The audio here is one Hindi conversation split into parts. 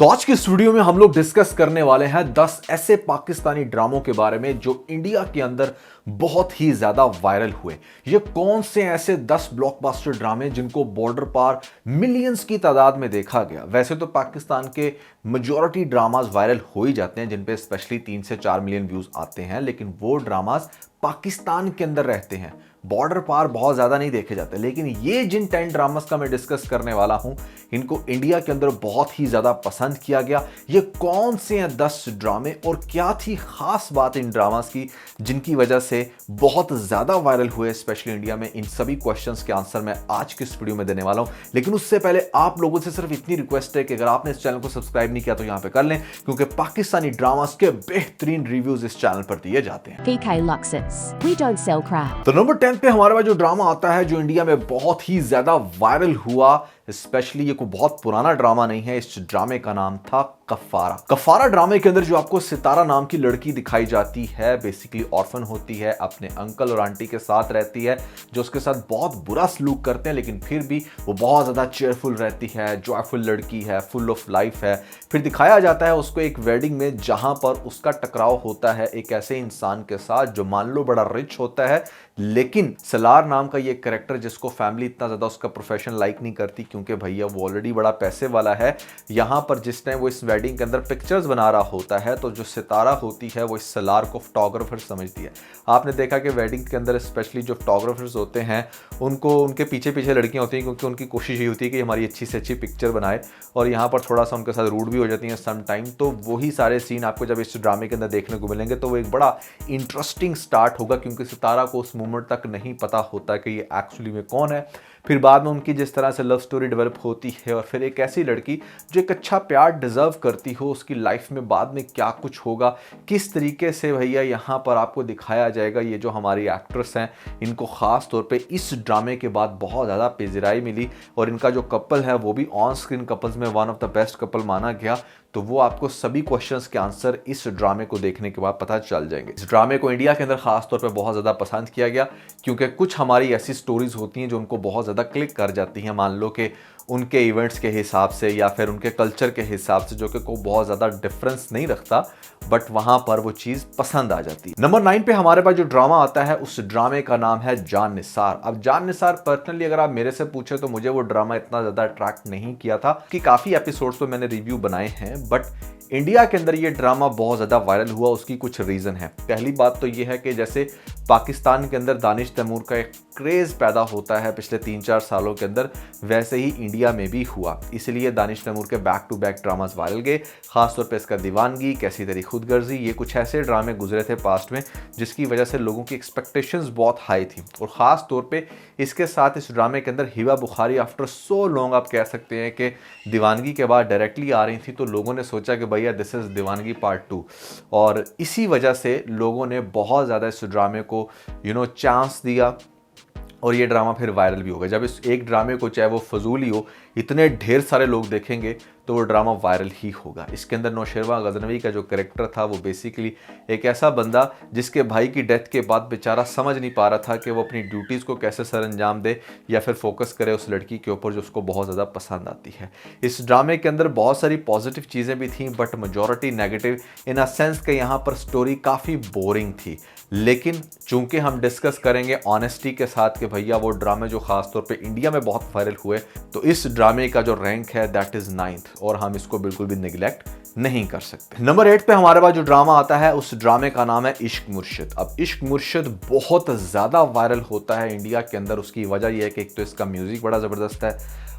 तो आज की इस वीडियो में हम लोग डिस्कस करने वाले हैं 10 ऐसे पाकिस्तानी ड्रामों के बारे में जो इंडिया के अंदर बहुत ही ज्यादा वायरल हुए। ये कौन से ऐसे 10 ब्लॉकबस्टर ड्रामे जिनको बॉर्डर पार मिलियंस की तादाद में देखा गया। वैसे तो पाकिस्तान के मेजॉरिटी ड्रामाज वायरल हो ही जाते हैं जिन पे स्पेशली 3 से 4 मिलियन व्यूज आते हैं, लेकिन वो ड्रामाज पाकिस्तान के अंदर रहते हैं, बॉर्डर पार बहुत ज्यादा नहीं देखे जाते। लेकिन ये जिन 10 ड्रामास का मैं डिस्कस करने वाला हूं, इनको इंडिया के अंदर बहुत ही ज्यादा पसंद किया गया। ये कौन से हैं 10 ड्रामे और क्या थी खास बात इन ड्रामास की जिनकी वजह से बहुत ज्यादा वायरल हुए स्पेशली इंडिया में, इन सभी क्वेश्चंस के आंसर मैं आज की इस वीडियो में देने वाला हूं। लेकिन उससे पहले आप लोगों से सिर्फ इतनी रिक्वेस्ट है कि अगर आपने इस चैनल को सब्सक्राइब नहीं किया तो यहां पे कर लें, क्योंकि पाकिस्तानी ड्रामास के बेहतरीन रिव्यूज इस चैनल पर दिए जाते हैं। PK Luxus. We don't sell crap. तो नंबर 10 पे हमारे पास जो ड्रामा आता है जो इंडिया में बहुत ही ज्यादा वायरल हुआ, स्पेशली ये कोई बहुत पुराना ड्रामा नहीं है। इस ड्रामे का नाम था कफारा। कफारा ड्रामे के अंदर जो आपको सितारा नाम की लड़की दिखाई जाती है, बेसिकली ऑर्फन होती है, अपने अंकल और आंटी के साथ रहती है जो उसके साथ बहुत बुरा सलूक करते हैं, लेकिन फिर भी वो बहुत ज्यादा चेयरफुल रहती है, जॉयफुल लड़की है, फुल ऑफ लाइफ है। फिर दिखाया जाता है उसको एक वेडिंग में जहां पर उसका टकराव होता है एक ऐसे इंसान के साथ जो मान लो बड़ा रिच होता है, लेकिन सलार नाम का ये कैरेक्टर जिसको फैमिली इतना ज्यादा उसका प्रोफेशन लाइक नहीं करती क्योंकि भैया वो ऑलरेडी बड़ा पैसे वाला है। यहां पर जिस टाइम वो इस वेडिंग के अंदर पिक्चर्स बना रहा होता है तो जो सितारा होती है वो इस सलार को फोटोग्राफर समझती है। आपने देखा कि वेडिंग के अंदर स्पेशली जो फोटोग्राफर्स होते हैं उनको उनके पीछे पीछे लड़कियां होती हैं क्योंकि उनकी कोशिश ये होती है कि हमारी अच्छी से अच्छी पिक्चर बनाए, और यहाँ पर थोड़ा सा उनके साथ रूड भी हो जाती हैं सम टाइम। तो वही सारे सीन आपको जब इस ड्रामे के अंदर देखने को मिलेंगे तो वो एक बड़ा इंटरेस्टिंग स्टार्ट होगा, क्योंकि सितारा को उस मोमेंट तक नहीं पता होता कि ये एक्चुअली में कौन है। फिर बाद में उनकी जिस तरह से लव स्टोरी डेवलप होती है और फिर एक ऐसी लड़की जो एक अच्छा प्यार डिजर्व करती हो, उसकी लाइफ में बाद में क्या कुछ होगा, किस तरीके से भैया यहाँ पर आपको दिखाया जाएगा। ये जो हमारी एक्ट्रेस हैं इनको खास तौर पे इस ड्रामे के बाद बहुत ज़्यादा पेजराई मिली और इनका जो कपल है वो भी ऑन स्क्रीन कपल्स में one of the best couple माना गया। तो वो आपको सभी क्वेश्चंस के आंसर इस ड्रामे को देखने के बाद पता चल जाएंगे। इस ड्रामे को इंडिया के अंदर खास तौर पे बहुत ज़्यादा पसंद किया गया क्योंकि कुछ हमारी ऐसी स्टोरीज होती हैं जो उनको बहुत ज़्यादा क्लिक कर जाती हैं, मान लो कि उनके इवेंट्स के हिसाब से या फिर उनके कल्चर के हिसाब से, जो कि कोई बहुत ज़्यादा डिफरेंस नहीं रखता, बट वहाँ पर वो चीज़ पसंद आ जाती है। नंबर 9 पे हमारे पास जो ड्रामा आता है उस ड्रामे का नाम है जान निसार। अब जान निसार पर्सनली अगर आप मेरे से पूछे तो मुझे वो ड्रामा इतना ज़्यादा अट्रैक्ट नहीं किया था कि काफ़ी एपिसोड्स पे मैंने रिव्यू बनाए हैं, बट इंडिया के अंदर ये ड्रामा बहुत ज़्यादा वायरल हुआ। उसकी कुछ रीज़न है। पहली बात तो ये है कि जैसे पाकिस्तान के अंदर दानिश तैमूर का एक क्रेज़ पैदा होता है पिछले 3-4 सालों के अंदर, वैसे ही इंडिया में भी हुआ। इसलिए दानिश तैमूर के back to back dramas viral गए। खासतौर पे इसका दीवानगी, कैसी तेरी खुदगर्जी, ये कुछ ऐसे ड्रामे गुजरे थे पास्ट में जिसकी वजह से लोगों की एक्सपेक्टेशंस बहुत हाई थी। और ख़ास तौर पे इसके साथ इस ड्रामे के अंदर Hiba Bukhari after so long आप कह सकते हैं कि दीवानगी के बाद डायरेक्टली आ रही थी, तो लोगों ने सोचा कि भैया दिस इज़ दीवानगी पार्ट 2, और इसी वजह से लोगों ने बहुत ज़्यादा इस ड्रामे को चांस दिया और ये ड्रामा फिर वायरल भी हो गया। जब इस एक ड्रामे को चाहे वो फजूल ही हो, इतने ढेर सारे लोग देखेंगे तो वो ड्रामा वायरल ही होगा। इसके अंदर नौशेरवा गजनवी का जो कैरेक्टर था वो बेसिकली एक ऐसा बंदा जिसके भाई की डेथ के बाद बेचारा समझ नहीं पा रहा था कि वो अपनी ड्यूटीज़ को कैसे सर अंजाम दे या फिर फोकस करे उस लड़की के ऊपर जो उसको बहुत ज़्यादा पसंद आती है। इस ड्रामे के अंदर बहुत सारी पॉजिटिव चीज़ें भी थी but majority negative, in a sense कि यहाँ पर स्टोरी काफ़ी बोरिंग थी। लेकिन चूंकि हम डिस्कस करेंगे ऑनेस्टी के साथ कि भैया वो ड्रामे जो खास तौर पे इंडिया में बहुत वायरल हुए, तो इस ड्रामे का जो रैंक है दैट इज 9th और हम इसको बिल्कुल भी निगलेक्ट नहीं कर सकते। नंबर 8 पे हमारे पास जो ड्रामा आता है उस ड्रामे का नाम है इश्क मुर्शिद। अब इश्क मुर्शिद बहुत ज्यादा वायरल होता है इंडिया के अंदर। उसकी वजह यह है कि एक तो इसका म्यूजिक बड़ा जबरदस्त है।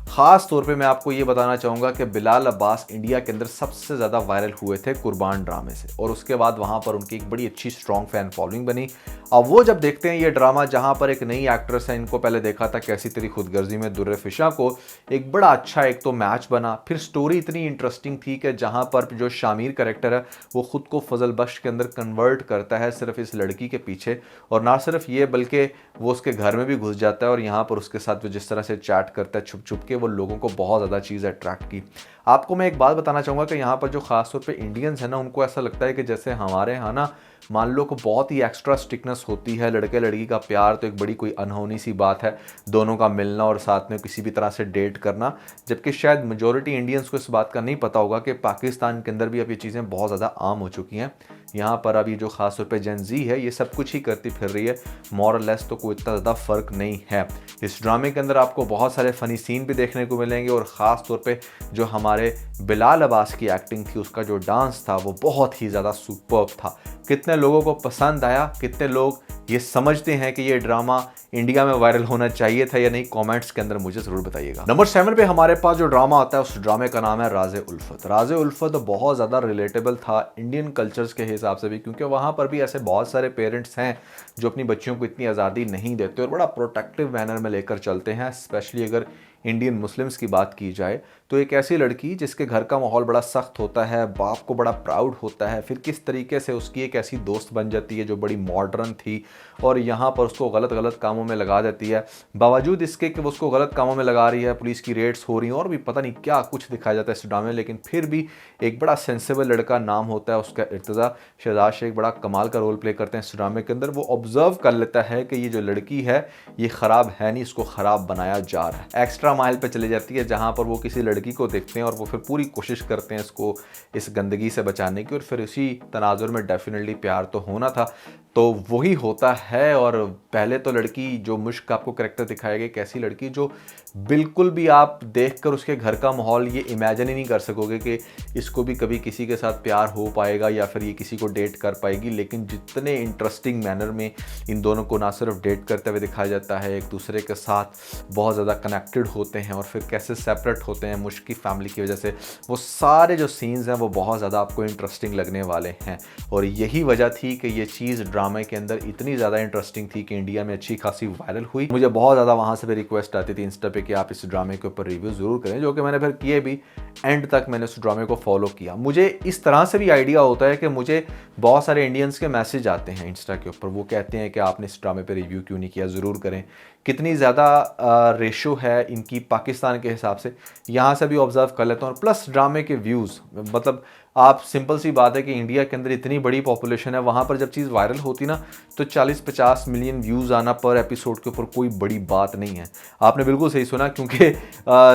खास तौर पे मैं आपको ये बताना चाहूँगा कि बिलाल अब्बास इंडिया के अंदर सबसे ज़्यादा वायरल हुए थे कुर्बान ड्रामे से, और उसके बाद वहाँ पर उनकी एक बड़ी अच्छी स्ट्रॉन्ग फैन फॉलोइंग बनी। अब वो जब देखते हैं ये ड्रामा जहाँ पर एक नई एक्ट्रेस है, इनको पहले देखा था कैसी तेरी खुदगर्जी में दुर्रे फिशा को, एक बड़ा अच्छा एक तो मैच बना। फिर स्टोरी इतनी इंटरेस्टिंग थी कि जहाँ पर जो शामिर कैरेक्टर है वो खुद को फजल बख्श के अंदर कन्वर्ट करता है सिर्फ इस लड़की के पीछे, और ना सिर्फ ये बल्कि वो उसके घर में भी घुस जाता है और यहाँ पर उसके साथ वो जिस तरह से चैट करता है छुप छुप के, कि वो लोगों को बहुत ज़्यादा चीज़ अट्रैक्ट की। आपको मैं एक बात बताना चाहूँगा कि यहाँ पर जो ख़ास तौर पे इंडियंस हैं ना, उनको ऐसा लगता है कि जैसे हमारे यहाँ ना मान लो को बहुत ही एक्स्ट्रा स्टिकनेस होती है, लड़के लड़की का प्यार तो एक बड़ी कोई अनहोनी सी बात है, दोनों का मिलना और साथ में किसी भी तरह से डेट करना। जबकि शायद मेजॉरिटी इंडियंस को इस बात का नहीं पता होगा कि पाकिस्तान के अंदर भी अब ये चीज़ें बहुत ज़्यादा आम हो चुकी हैं। यहाँ पर अभी जो ख़ास तौर पे जेन ज़ी है ये सब कुछ ही करती फिर रही है, मोर और लेस तो कोई इतना ज़्यादा फ़र्क नहीं है। इस ड्रामे के अंदर आपको बहुत सारे फ़नी सीन भी देखने को मिलेंगे और ख़ास तौर पे जो हमारे बिलाल अब्बास की एक्टिंग थी, उसका जो डांस था वो बहुत ही ज़्यादा सुपर्ब था। कितने लोगों को पसंद आया, कितने लोग ये समझते हैं कि ये ड्रामा इंडिया में वायरल होना चाहिए था या नहीं, कमेंट्स के अंदर मुझे ज़रूर बताइएगा। नंबर 7 पे हमारे पास जो ड्रामा आता है उस ड्रामे का नाम है राज़े उल्फत। राज़े उल्फत बहुत ज़्यादा रिलेटेबल था इंडियन कल्चर्स के हिसाब से भी, क्योंकि वहाँ पर भी ऐसे बहुत सारे पेरेंट्स हैं जो अपनी बच्चियों को इतनी आज़ादी नहीं देते और बड़ा प्रोटेक्टिव मैनर में लेकर चलते हैं। स्पेशली अगर इंडियन मुस्लिम्स की बात की जाए तो एक ऐसी लड़की जिसके घर का माहौल बड़ा सख्त होता है, बाप को बड़ा प्राउड होता है, फिर किस तरीके से उसकी एक ऐसी दोस्त बन जाती है जो बड़ी मॉडर्न थी और यहाँ पर उसको गलत गलत कामों में लगा देती है। बावजूद इसके कि वो उसको गलत कामों में लगा रही है, पुलिस की रेड्स हो रही हैं और भी पता नहीं क्या कुछ दिखाया जाता है इस ड्रामे में, लेकिन फिर भी एक बड़ा सेंसिबल लड़का, नाम होता है उसका इर्तिज़ा, शहजाद शेख बड़ा कमाल का रोल प्ले करते हैं इस ड्रामे के अंदर। वो ऑब्जर्व कर लेता है कि ये जो लड़की है ये ख़राब है नहीं, इसको ख़राब बनाया जा रहा है। एक्स्ट्रा माइल पे चले जाती है जहाँ पर वो किसी लड़की को देखते हैं और वो फिर पूरी कोशिश करते हैं इसको इस गंदगी से बचाने की, और फिर इसी तनाजुर में डेफिनेटली प्यार तो होना था तो वही होता है। और पहले तो लड़की जो मुश्क आपको कैरेक्टर दिखाया गया, कैसी लड़की जो बिल्कुल भी आप देखकर उसके घर का माहौल ये इमेजिन ही नहीं कर सकोगे कि इसको भी कभी किसी के साथ प्यार हो पाएगा या फिर ये किसी को डेट कर पाएगी। लेकिन जितने इंटरेस्टिंग मैनर में इन दोनों को ना सिर्फ डेट करते हुए दिखाया जाता है, एक दूसरे के साथ बहुत ज़्यादा कनेक्टेड होते हैं और फिर कैसे सेपरेट होते हैं मुश्क की फैमिली की वजह से, वो सारे जो सीन्स हैं वो बहुत ज़्यादा आपको इंटरेस्टिंग लगने वाले हैं। और यही वजह थी कि ये चीज़ ड्रामे के अंदर इतनी ज़्यादा इंटरेस्टिंग थी कि इंडिया में अच्छी खासी वायरल हुई। मुझे बहुत ज़्यादा वहाँ से भी रिक्वेस्ट आती थी इंस्टा पे कि आप इस ड्रामे के ऊपर रिव्यू ज़रूर करें, जो कि मैंने फिर किए भी। एंड तक मैंने उस ड्रामे को फॉलो किया। मुझे इस तरह से भी आइडिया होता है कि मुझे बहुत सारे इंडियंस के मैसेज आते हैं इंस्टा के ऊपर, वो कहते हैं कि आपने इस ड्रामे पे रिव्यू क्यों नहीं किया, ज़रूर करें। कितनी ज़्यादा रेशो है इनकी पाकिस्तान के हिसाब से, यहाँ से भी ऑब्जर्व कर लेता हूँ। प्लस ड्रामे के व्यूज़, मतलब आप सिंपल सी बात है कि इंडिया के अंदर इतनी बड़ी पॉपुलेशन है, वहाँ पर जब चीज़ वायरल होती ना तो 40-50 मिलियन व्यूज़ आना पर एपिसोड के ऊपर कोई बड़ी बात नहीं है। आपने बिल्कुल सही सुना, क्योंकि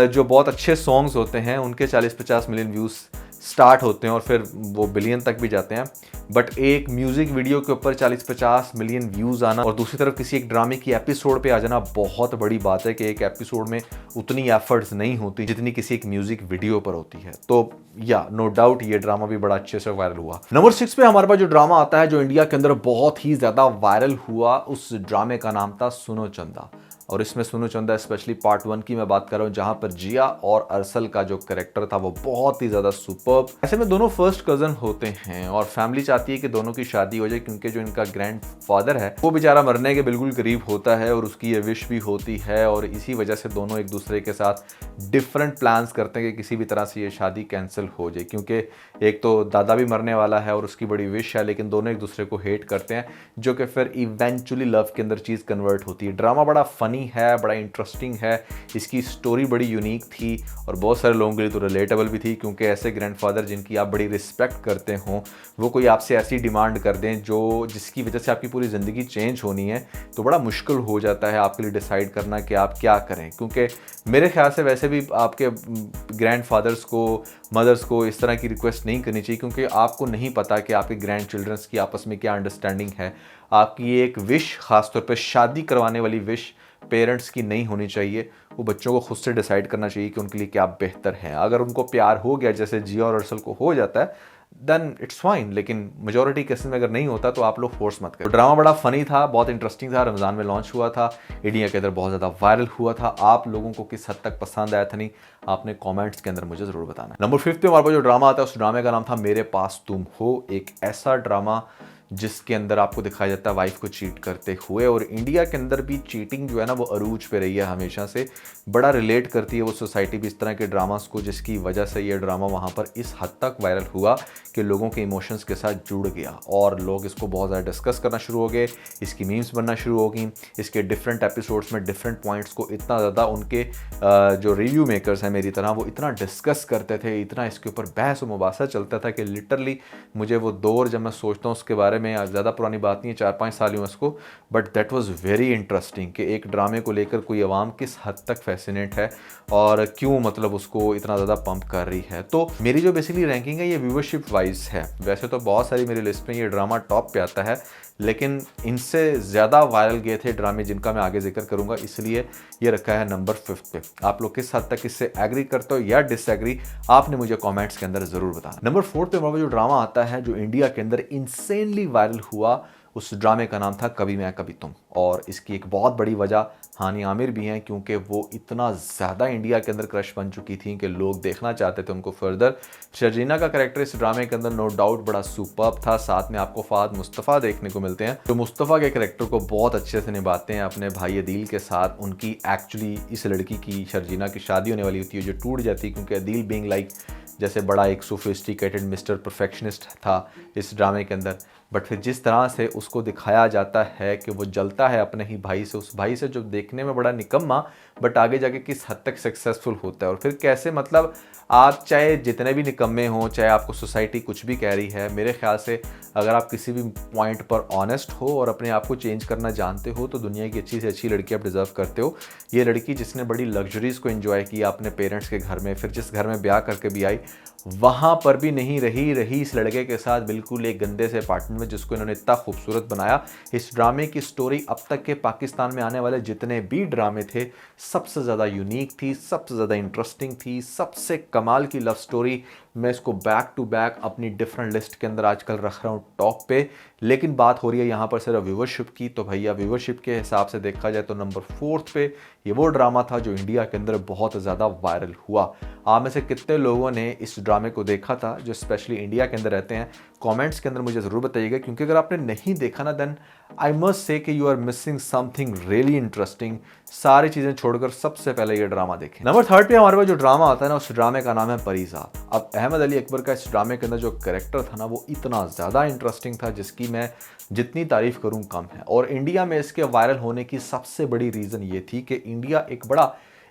जो बहुत अच्छे सॉन्ग्स होते हैं उनके 40-50 मिलियन व्यूज़ स्टार्ट होते हैं और फिर वो बिलियन तक भी जाते हैं। बट एक म्यूज़िक वीडियो के ऊपर 40-50 मिलियन व्यूज़ आना और दूसरी तरफ किसी एक ड्रामे की एपिसोड पे आ जाना बहुत बड़ी बात है कि एक एपिसोड में उतनी एफर्ट्स नहीं होती जितनी किसी एक म्यूज़िक वीडियो पर होती है। तो या नो डाउट ये ड्रामा भी बड़ा अच्छे से वायरल हुआ। नंबर 6 पे हमारे पास जो ड्रामा आता है जो इंडिया के अंदर बहुत ही ज़्यादा वायरल हुआ, उस ड्रामे का नाम था सुनो चंदा। और इसमें सुनो चंदा स्पेशली पार्ट 1 की मैं बात कर रहा हूँ, जहाँ पर जिया और अरसल का जो कैरेक्टर था वो बहुत ही ज़्यादा सुपर्ब। ऐसे में दोनों फर्स्ट कज़न होते हैं और फैमिली चाहती है कि दोनों की शादी हो जाए, क्योंकि जो इनका ग्रैंड फादर है वो बेचारा मरने के बिल्कुल करीब होता है और उसकी ये विश भी होती है। और इसी वजह से दोनों एक दूसरे के साथ डिफरेंट प्लान्स करते हैं कि किसी भी तरह से ये शादी कैंसिल हो जाए, क्योंकि एक तो दादा भी मरने वाला है और उसकी बड़ी विश है, लेकिन दोनों एक दूसरे को हेट करते हैं, जो कि फिर इवेंचुअली लव के अंदर चीज़ कन्वर्ट होती है। ड्रामा बड़ा फनी है, बड़ा इंटरेस्टिंग है, इसकी स्टोरी बड़ी यूनिक थी और बहुत सारे लोगों के लिए तो रिलेटेबल भी थी, क्योंकि ऐसे ग्रैंडफादर जिनकी आप बड़ी रिस्पेक्ट करते हो वो कोई आपसे ऐसी डिमांड कर दें जो जिसकी वजह से आपकी पूरी ज़िंदगी चेंज होनी है, तो बड़ा मुश्किल हो जाता है आपके लिए डिसाइड करना कि आप क्या करें। क्योंकि मेरे ख्याल से वैसे भी आपके ग्रैंडफादर्स को, मदर्स को इस तरह की रिक्वेस्ट नहीं करनी चाहिए, क्योंकि आपको नहीं पता कि आपके ग्रैंड चिल्ड्रंस की आपस में क्या अंडरस्टैंडिंग है। आपकी एक विश, खासतौर पर शादी करवाने वाली विश पेरेंट्स की नहीं होनी चाहिए, वो बच्चों को खुद से डिसाइड करना चाहिए कि उनके लिए क्या बेहतर है। अगर उनको प्यार हो गया जैसे जिया और अरसल को हो जाता है देन इट्स फाइन, लेकिन मेजॉरिटी केसेस में अगर नहीं होता तो आप लोग फोर्स मत करें। तो ड्रामा बड़ा फनी था, बहुत इंटरेस्टिंग था, रमज़ान में लॉन्च हुआ था, इंडिया के अंदर बहुत ज़्यादा वायरल हुआ था। आप लोगों को किस हद तक पसंद आया था नहीं, आपने कमेंट्स के अंदर मुझे ज़रूर बताना है। नंबर 5 पे हमारे पास जो ड्रामा आता है उस ड्रामे का नाम था मेरे पास तुम हो। एक ऐसा ड्रामा जिसके अंदर आपको दिखाया जाता है वाइफ को चीट करते हुए। और इंडिया के अंदर भी चीटिंग जो है ना वो अरूज पे रही है हमेशा से, बड़ा रिलेट करती है वो सोसाइटी भी इस तरह के ड्रामास को, जिसकी वजह से ये ड्रामा वहाँ पर इस हद तक वायरल हुआ कि लोगों के इमोशंस के साथ जुड़ गया और लोग इसको बहुत ज़्यादा डिस्कस करना शुरू हो गए, इसकी मीम्स बनना शुरू हो गई, इसके डिफरेंट एपिसोड्स में डिफरेंट पॉइंट्स को इतना ज़्यादा उनके जो रिव्यू मेकर्स हैं मेरी तरह वो इतना डिस्कस करते थे, इतना इसके ऊपर बहस और मुबासा चलता था कि लिटरली मुझे वो दौर जब मैं सोचता हूँ उसके बारे में, ज़्यादा पुरानी बात नहीं है, 4-5 साल हुए उसको, but that was very interesting कि एक ड्रामे को लेकर कोई आवाम किस हद तक फैसिनेट है और क्यों मतलब उसको इतना ज़्यादा पंप कर रही है। तो मेरी जो बेसिकली रैंकिंग है ये व्यूअरशिप वाइज है। वैसे तो बहुत सारी मेरी लिस्ट में ये ड्रामा टॉप पे आता है, लेकिन इनसे ज़्यादा वायरल गए थे ड्रामे जिनका मैं आगे जिक्र करूंगा, इसलिए ये रखा है नंबर 5 पे। आप लोग किस हद तक इससे एग्री करते हो या डिसएग्री, आपने मुझे कमेंट्स के अंदर ज़रूर बताना। नंबर 4 पे हमारा जो ड्रामा आता है जो इंडिया के अंदर इंसेनली वायरल हुआ, उस ड्रामे का नाम था कभी मैं कभी तुम। और इसकी एक बहुत बड़ी वजह हानि आमिर भी हैं, क्योंकि वो इतना ज़्यादा इंडिया के अंदर क्रश बन चुकी थी कि लोग देखना चाहते थे उनको फर्दर। शर्जीना का कैरेक्टर इस ड्रामे के अंदर नो डाउट बड़ा सुपर्ब था। साथ में आपको फहद मुस्तफ़ा देखने को मिलते हैं जो मुस्तफ़ा के कैरेक्टर को बहुत अच्छे से निभाते हैं अपने भाई अदील के साथ। उनकी एक्चुअली इस लड़की की, शर्जीना की शादी होने वाली होती है जो टूट जाती है, क्योंकि अदील बीइंग लाइक जैसे बड़ा एक सोफिस्टिकेटेड मिस्टर परफेक्शनिस्ट था इस ड्रामे के अंदर, बट फिर जिस तरह से उसको दिखाया जाता है कि वो जलता है अपने ही भाई से, उस भाई से जो देखने में बड़ा निकम्मा बट आगे जाके किस हद तक सक्सेसफुल होता है। और फिर कैसे मतलब आप चाहे जितने भी निकम्मे हों, चाहे आपको सोसाइटी कुछ भी कह रही है, मेरे ख्याल से अगर आप किसी भी पॉइंट पर ऑनेस्ट हो और अपने आप को चेंज करना जानते हो तो दुनिया की अच्छी से अच्छी लड़की आप डिज़र्व करते हो। ये लड़की जिसने बड़ी लग्जरीज़ को एंजॉय किया अपने पेरेंट्स के घर में, फिर जिस घर में ब्याह करके भी आई वहाँ पर भी नहीं रही इस लड़के के साथ बिल्कुल एक गंदे से अपार्टमेंट में जिसको इन्होंने इतना खूबसूरत बनाया। इस ड्रामे की स्टोरी अब तक के पाकिस्तान में आने वाले जितने भी ड्रामे थे सबसे ज़्यादा यूनिक थी, सबसे ज़्यादा इंटरेस्टिंग थी, सबसे कमाल की लव स्टोरी। मैं इसको बैक टू बैक अपनी डिफरेंट लिस्ट के अंदर आजकल रख रहा हूँ टॉप पे। लेकिन बात हो रही है यहाँ पर सिर्फ व्यूवरशिप की, तो भैया व्यूवरशिप के हिसाब से देखा जाए तो नंबर 4 पे ये वो ड्रामा था जो इंडिया के अंदर बहुत ज़्यादा वायरल हुआ। आप में से कितने लोगों ने इस ड्रामे को देखा था जो स्पेशली इंडिया के अंदर रहते हैं, कमेंट्स के अंदर मुझे ज़रूर बताइएगा, क्योंकि अगर आपने नहीं देखा ना देन आई मस्ट से कि you are missing something really interesting. सारी चीज़ें छोड़कर सबसे पहले ये ड्रामा देखें। नंबर 3 पे हमारे पास जो ड्रामा आता है ना उस ड्रामे का नाम है परिजात। अब अहमद अली अकबर का इस ड्रामे के अंदर जो कैरेक्टर था ना वो इतना ज़्यादा इंटरेस्टिंग था जिसकी मैं जितनी तारीफ़ करूँ कम है। और इंडिया में इसके वायरल होने की सबसे बड़ी रीज़न ये थी कि इंडिया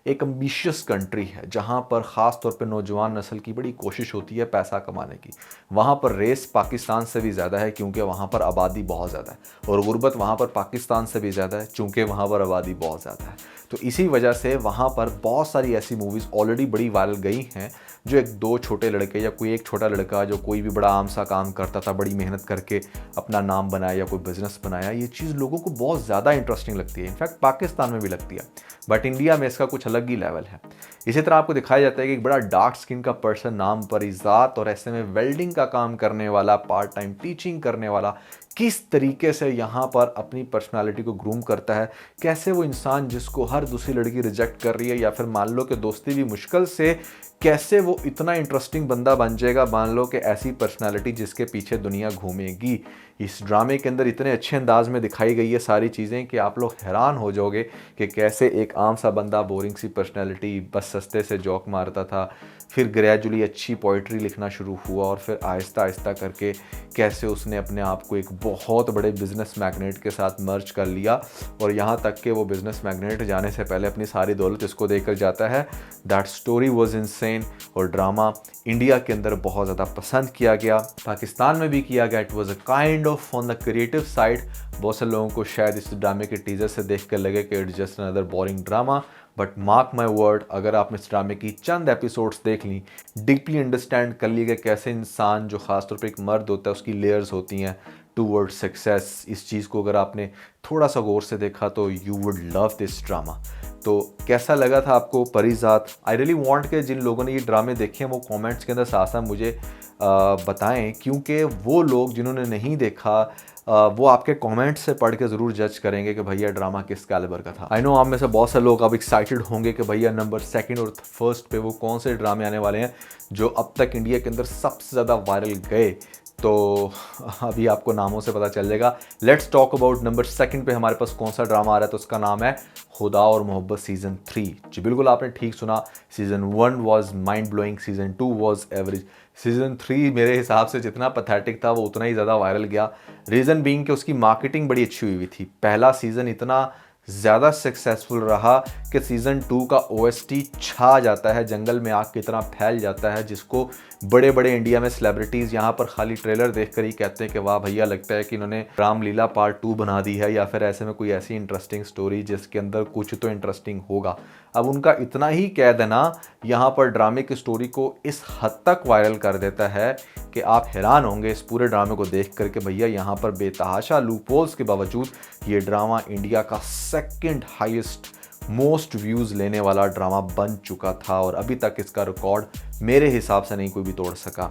एक एम्बिशियस कंट्री है जहाँ पर ख़ास तौर पे नौजवान नस्ल की बड़ी कोशिश होती है पैसा कमाने की। वहाँ पर रेस पाकिस्तान से भी ज़्यादा है क्योंकि वहाँ पर आबादी बहुत ज़्यादा है, और गुर्बत वहाँ पर पाकिस्तान से भी ज़्यादा है चूँकि वहाँ पर आबादी बहुत ज़्यादा है। तो इसी वजह से वहाँ पर बहुत सारी ऐसी मूवीज़ ऑलरेडी बड़ी वायरल गई हैं जो एक दो छोटे लड़के या कोई एक छोटा लड़का जो कोई भी बड़ा आम सा काम करता था, बड़ी मेहनत करके अपना नाम बनाया या कोई बिज़नेस बनाया, ये चीज़ लोगों को बहुत ज़्यादा इंटरेस्टिंग लगती है। इनफैक्ट पाकिस्तान में भी लगती है, बट इंडिया में इसका कुछ अलग ही लेवल है। इसी तरह आपको दिखाया जाता है कि एक बड़ा डार्क स्किन का पर्सन नाम परिजात और ऐसे में वेल्डिंग का काम करने वाला, पार्ट टाइम टीचिंग करने वाला, किस तरीके से यहाँ पर अपनी पर्सनालिटी को ग्रूम करता है। कैसे वो इंसान जिसको हर दूसरी लड़की रिजेक्ट कर रही है या फिर मान लो कि दोस्ती भी मुश्किल से, कैसे वो इतना इंटरेस्टिंग बंदा बन जाएगा, मान लो कि ऐसी पर्सनालिटी जिसके पीछे दुनिया घूमेगी। इस ड्रामे के अंदर इतने अच्छे अंदाज में दिखाई गई है सारी चीज़ें कि आप लोग हैरान हो जाओगे कि कैसे एक आम सा बंदा, बोरिंग सी पर्सनालिटी, बस सस्ते से जोक मारता था, फिर ग्रेजुअली अच्छी पोइट्री लिखना शुरू हुआ और फिर आहिस्ता आहिस्ता करके कैसे उसने अपने आप को एक बहुत बड़े बिजनेस मैग्नेट के साथ मर्ज कर लिया, और यहाँ तक कि वो बिजनेस मैग्नेट जाने से पहले अपनी सारी दौलत इसको देकर जाता है। That story was insane. और ड्रामा इंडिया के अंदर बहुत ज़्यादा पसंद किया गया, पाकिस्तान में भी किया गया। It was a kind of on the creative side. बहुत से लोगों को शायद इस ड्रामे के टीजर से देख कर लगे कि it's just another boring drama, but mark my word, अगर आपने इस ड्रामे की चंद एपिसोड्स देख ली, डीपली अंडरस्टैंड कर ली कि कैसे इंसान जो ख़ासतौर पर एक मर्द होता है उसकी लेयर्स होती हैं टूवर्ड सक्सेस, इस चीज़ को अगर आपने थोड़ा सा गौर से देखा तो you would love this drama. तो कैसा लगा था आपको परिजात? आई रियली वांट के जिन लोगों ने ये ड्रामे देखे हैं वो कमेंट्स के अंदर साथ साथ मुझे बताएं, क्योंकि वो लोग जिन्होंने नहीं देखा वो आपके कमेंट्स से पढ़ के ज़रूर जज करेंगे कि भैया ड्रामा किस कैलिबर का था। आई नो आप में से बहुत से लोग अब एक्साइटेड होंगे कि भैया नंबर 2 और 1 पे वो कौन से ड्रामे आने वाले हैं जो अब तक इंडिया के अंदर सबसे ज़्यादा वायरल गए। तो अभी आपको नामों से पता चल जाएगा। लेट्स टॉक अबाउट नंबर 2 पे हमारे पास कौन सा ड्रामा आ रहा है, तो उसका नाम है खुदा और मोहब्बत सीज़न 3। जी बिल्कुल आपने ठीक सुना, season 1 was mind blowing, season 2 was average, season 3 मेरे हिसाब से जितना पैथेटिक था वो उतना ही ज़्यादा वायरल गया। रीज़न बीइंग कि उसकी मार्केटिंग बड़ी अच्छी हुई थी। पहला सीज़न इतना ज़्यादा सक्सेसफुल रहा कि सीज़न 2 का OST छा जाता है, जंगल में आग की तरह फैल जाता है, जिसको बड़े बड़े इंडिया में सेलिब्रिटीज़ यहाँ पर खाली ट्रेलर देखकर ही कहते हैं कि वाह भैया, लगता है कि इन्होंने रामलीला पार्ट 2 बना दी है, या फिर ऐसे में कोई ऐसी इंटरेस्टिंग स्टोरी जिसके अंदर कुछ तो इंटरेस्टिंग होगा। अब उनका इतना ही कह देना यहाँ पर ड्रामे की स्टोरी को इस हद तक वायरल कर देता है कि आप हैरान होंगे इस पूरे ड्रामे को देख कर के भैया यहाँ पर बेतहाशा लूपहोल्स के बावजूद ये ड्रामा इंडिया का 2nd हाईएस्ट मोस्ट व्यूज़ लेने वाला ड्रामा बन चुका था, और अभी तक इसका रिकॉर्ड मेरे हिसाब से नहीं कोई भी तोड़ सका।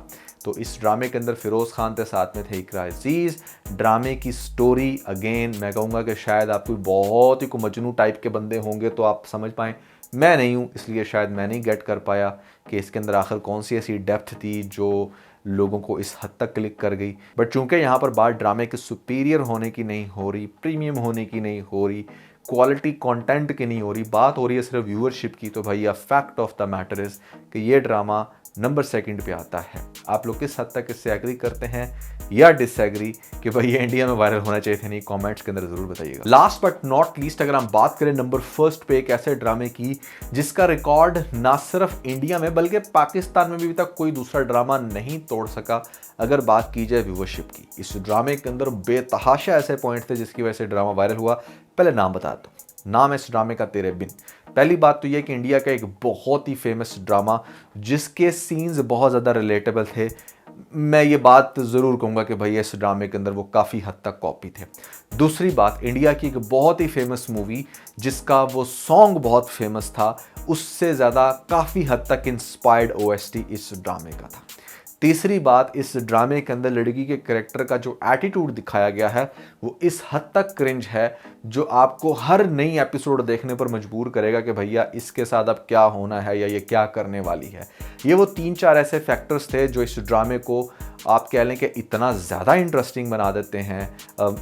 तो इस ड्रामे के अंदर फिरोज़ खान के साथ में थे इकरा अजीज़। ड्रामे की स्टोरी अगेन मैं कहूँगा कि शायद आप कोई बहुत ही को मजनू टाइप के बंदे होंगे तो आप समझ पाएँ, मैं नहीं हूँ, इसलिए शायद मैं नहीं गेट कर पाया कि इसके अंदर आखिर कौन सी ऐसी डेप्थ थी जो लोगों को इस हद तक क्लिक कर गई। बट चूंकि यहाँ पर बात ड्रामे के सुपीरियर होने की नहीं हो रही, प्रीमियम होने की नहीं हो रही, क्वालिटी कंटेंट की नहीं हो रही, बात हो रही है सिर्फ व्यूअरशिप की, तो भैया fact of the matter is कि ये ड्रामा नंबर 2 पे आता है। आप लोग किस हद तक इससे एग्री करते हैं या डिसएग्री कि भाई ये इंडिया में वायरल होना चाहिए थे नहीं, कमेंट्स के अंदर जरूर बताइएगा। लास्ट बट नॉट लीस्ट अगर हम बात करें नंबर 1 पे एक ऐसे ड्रामे की जिसका रिकॉर्ड ना सिर्फ इंडिया में बल्कि पाकिस्तान में भी अभी तक कोई दूसरा ड्रामा नहीं तोड़ सका, अगर बात की जाए व्यूअरशिप की। इस ड्रामे के अंदर बेतहाशा ऐसे पॉइंट थे जिसकी वजह से ड्रामा वायरल हुआ। पहले नाम बता दो, नाम है इस ड्रामे का तेरे बिन। पहली बात तो यह कि इंडिया का एक बहुत ही फेमस ड्रामा जिसके सीन्स बहुत ज़्यादा रिलेटेबल थे। मैं ये बात ज़रूर कहूँगा कि भैया इस ड्रामे के अंदर वो काफ़ी हद तक कॉपी थे। दूसरी बात, इंडिया की एक बहुत ही फेमस मूवी जिसका वो सॉन्ग बहुत फेमस था, उससे ज़्यादा काफ़ी हद तक इंस्पायर्ड OST इस ड्रामे का था। तीसरी बात, इस ड्रामे के अंदर लड़की के कैरेक्टर का जो एटीट्यूड दिखाया गया है वो इस हद तक क्रिंज है जो आपको हर नई एपिसोड देखने पर मजबूर करेगा कि भैया इसके साथ अब क्या होना है या ये क्या करने वाली है। ये वो 3-4 ऐसे फैक्टर्स थे जो इस ड्रामे को आप कह लें कि इतना ज़्यादा इंटरेस्टिंग बना देते हैं,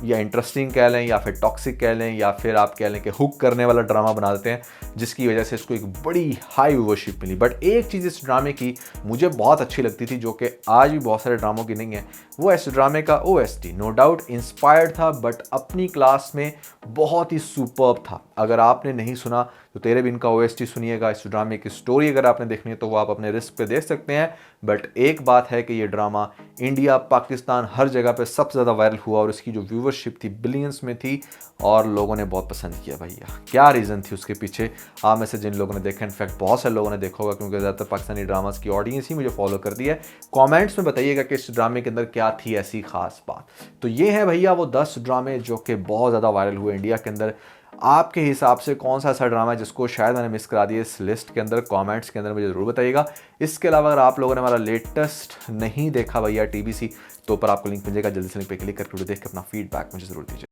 या इंटरेस्टिंग कह लें या फिर टॉक्सिक कह लें या फिर आप कह लें कि हुक करने वाला ड्रामा बना देते हैं, जिसकी वजह से इसको एक बड़ी हाई व्यूअरशिप मिली। बट एक चीज़ इस ड्रामे की मुझे बहुत अच्छी लगती थी जो कि आज भी बहुत सारे ड्रामों की नहीं है, वो इस ड्रामे का OST। नो डाउट इंस्पायर्ड था बट अपनी क्लास में बहुत ही सुपर्ब था। अगर आपने नहीं सुना तो तेरे बिन का OST सुनिएगा। इस ड्रामे की स्टोरी अगर आपने देखनी है तो वो आप अपने रिस्क पे देख सकते हैं। बट एक बात है कि ये ड्रामा इंडिया, पाकिस्तान, हर जगह पे सबसे ज़्यादा वायरल हुआ और इसकी जो व्यूअरशिप थी बिलियंस में थी और लोगों ने बहुत पसंद किया। भैया क्या रीज़न थी उसके पीछे, आप में से जिन लोगों ने देखा, इनफैक्ट बहुत सारे लोगों ने देखा होगा क्योंकि ज़्यादातर पाकिस्तानी ड्रामास की ऑडियंस ही मुझे फॉलो करती है। कमेंट्स में बताइएगा कि इस ड्रामे के अंदर क्या थी ऐसी खास बात। तो ये है भैया वो 10 ड्रामे जो कि बहुत ज़्यादा वायरल हुए इंडिया के अंदर। आपके हिसाब से कौन सा ऐसा ड्रामा है जिसको शायद मैंने मिस करा दिया इस लिस्ट के अंदर, कमेंट्स के अंदर मुझे ज़रूर बताइएगा। इसके अलावा अगर आप लोगों ने हमारा लेटेस्ट नहीं देखा भैया TBC, तो ऊपर आपको लिंक मिलेगा, जल्दी से लिंक पे क्लिक करके वीडियो देख के अपना फीडबैक मुझे ज़रूर दीजिएगा।